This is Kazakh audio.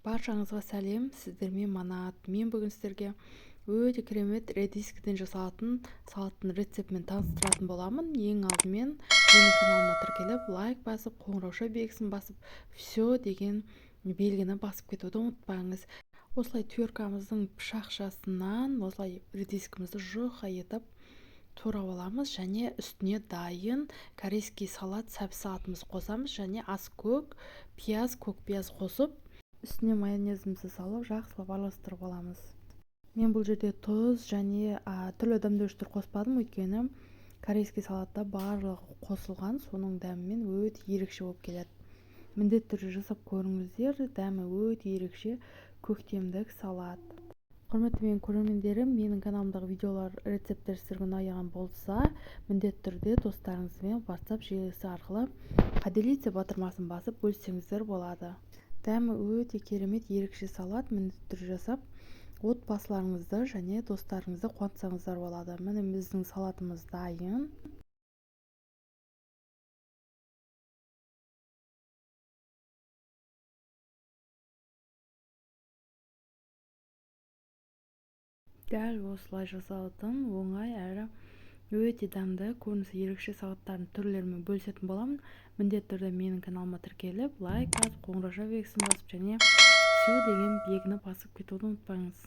Баршаңызға сәлем, сіздермен Манат. Мен бүгін сіздерге өте керемет редискіден жасалатын салаттың рецептімен таныстыратын боламын. Ең алдымен менің каналыма тіркеліп, лайк басып, қоңырауша белгісін басып, все деген белгіні басып кетуді ұмытпаңыз. Осылай түйіркамыздың пышақшасынан осылай редискімізді жұқа етіп турап аламыз және үстіне дайын корейский салат, сәбіз салатымызды қосамыз және көк пияз қосып үстіне майонезімізді салып жақсылап араластырып аламыз. Мен бұл жерде тұз және түрлі дәмдеуіштер қоспадым, өйткені корейский салатта барлығы қосылған, соның дәмімен өте ерекше болып келеді. Міндетті түрде жасап көріңіздер, дәмі өте ерекше көктемдік салат. Құрметті менің көрермендерім, менің каналымдағы видеолар, рецепттер сіздерге ұнаған болса, міндетті түрде достарыңызбен WhatsApp желісі арқылы поделиться батырмасын басып бөліссеңіздер болады. Дәмі өте керемет ерекше салат, міндетті түрде жасап отбасыларыңызды және достарыңызды қуантсаңыздар болады. Міне біздің салатымыз дайын. Дәл осылай жасалатын оңай әрі өте дәмді, көрінісі ерекше салаттардың түрлерімен бөлісетін боламын. Міндетті түрде менің каналыма тіркеліп, лайк басып, қоңырауша белгісін басып және все деген белгіні басып кетуді ұмытпаңыз.